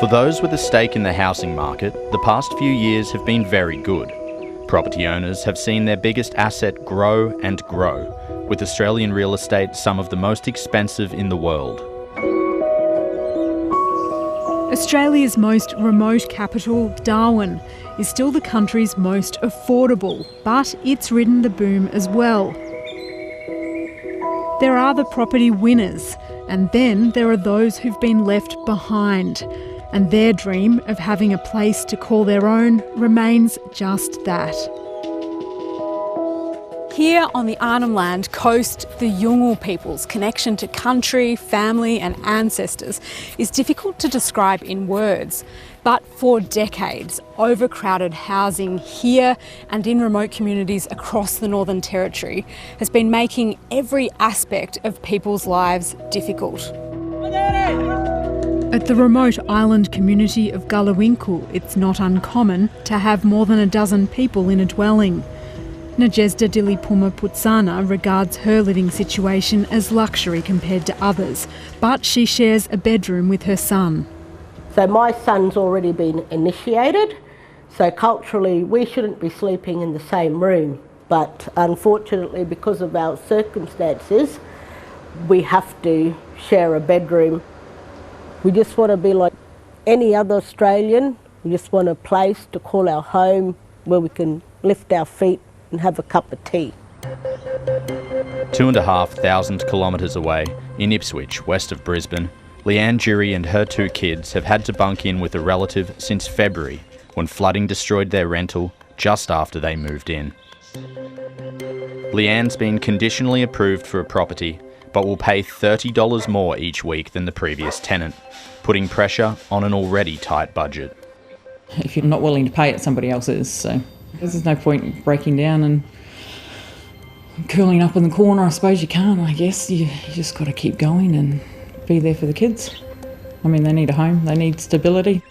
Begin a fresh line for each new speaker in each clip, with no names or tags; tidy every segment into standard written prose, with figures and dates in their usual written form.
For those with a stake in the housing market, the past few years have been very good. Property owners have seen their biggest asset grow and grow, with Australian real estate some of the most expensive in the world.
Australia's most remote capital, Darwin, is still the country's most affordable, but it's ridden the boom as well. There are the property winners, and then there are those who've been left behind. And their dream of having a place to call their own remains just that. Here on the Arnhem Land coast, the Yolngu people's connection to country, family and ancestors is difficult to describe in words. But for decades, overcrowded housing here and in remote communities across the Northern Territory has been making every aspect of people's lives difficult. At the remote island community of Gulawinku, it's not uncommon to have more than a dozen people in a dwelling. Najesda Dilipuma Putsana regards her living situation as luxury compared to others, but she shares a bedroom with her son.
So my son's already been initiated, so culturally we shouldn't be sleeping in the same room. But unfortunately, because of our circumstances, we have to share a bedroom. We just want to be like any other Australian. We just want a place to call our home where we can lift our feet and have a cup of tea.
2,500 kilometres away, in Ipswich, west of Brisbane, Leanne Jury and her 2 kids have had to bunk in with a relative since February, when flooding destroyed their rental just after they moved in. Leanne's been conditionally approved for a property, but will pay $30 more each week than the previous tenant, putting pressure on an already tight budget.
If you're not willing to pay it, somebody else is, so there's no point breaking down and curling up in the corner. I suppose you can't, I guess. You just got to keep going and be there for the kids. I mean, they need a home, they need stability.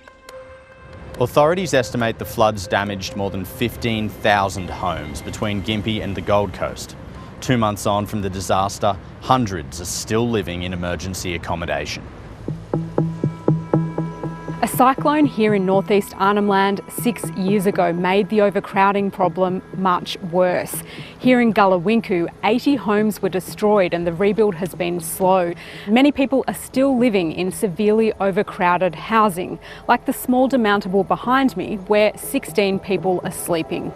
Authorities estimate the floods damaged more than 15,000 homes between Gympie and the Gold Coast. 2 months on from the disaster, hundreds are still living in emergency accommodation.
A cyclone here in northeast Arnhem Land 6 years ago made the overcrowding problem much worse. Here in Gulawinku, 80 homes were destroyed and the rebuild has been slow. Many people are still living in severely overcrowded housing, like the small demountable behind me where 16 people are sleeping.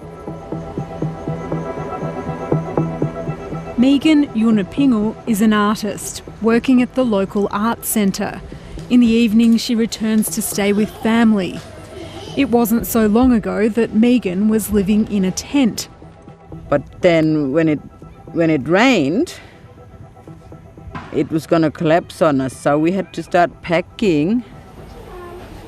Megan Yunapingu is an artist working at the local arts centre. In the evening, she returns to stay with family. It wasn't so long ago that Megan was living in a tent.
But then when it rained, it was going to collapse on us, so we had to start packing.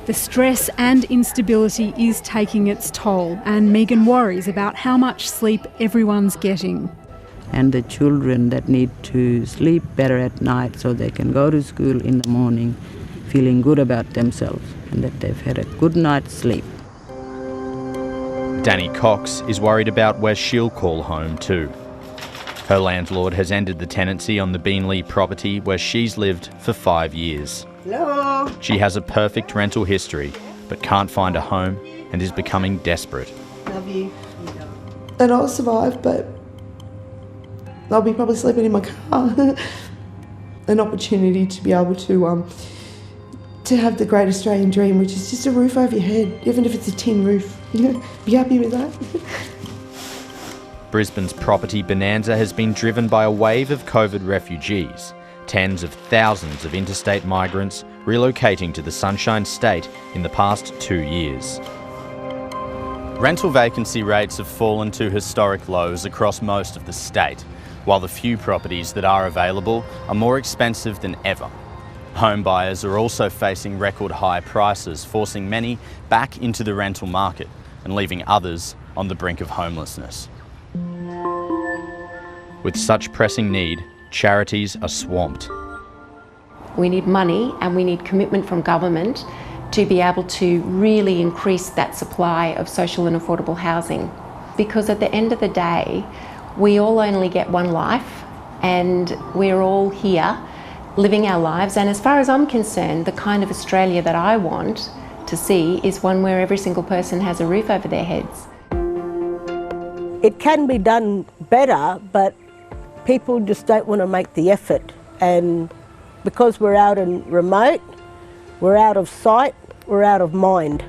The stress and instability is taking its toll, and Megan worries about how much sleep everyone's getting.
And the children that need to sleep better at night so they can go to school in the morning feeling good about themselves and that they've had a good night's sleep.
Danny Cox is worried about where she'll call home too. Her landlord has ended the tenancy on the Beanley property where she's lived for 5 years.
Hello.
She has a perfect rental history but can't find a home and is becoming desperate.
Love you.
And I'll survive, but I'll be probably sleeping in my car. An opportunity to be able to have the great Australian dream, which is just a roof over your head, even if it's a tin roof. You know, be happy with that.
Brisbane's property bonanza has been driven by a wave of COVID refugees, tens of thousands of interstate migrants relocating to the Sunshine State in the past 2 years. Rental vacancy rates have fallen to historic lows across most of the state, while the few properties that are available are more expensive than ever. Home buyers are also facing record high prices, forcing many back into the rental market and leaving others on the brink of homelessness. With such pressing need, charities are swamped.
We need money and we need commitment from government to be able to really increase that supply of social and affordable housing. Because at the end of the day, we all only get one life and we're all here living our lives. And as far as I'm concerned, the kind of Australia that I want to see is one where every single person has a roof over their heads.
It can be done better, but people just don't want to make the effort. And because we're out and remote, we're out of sight, we're out of mind.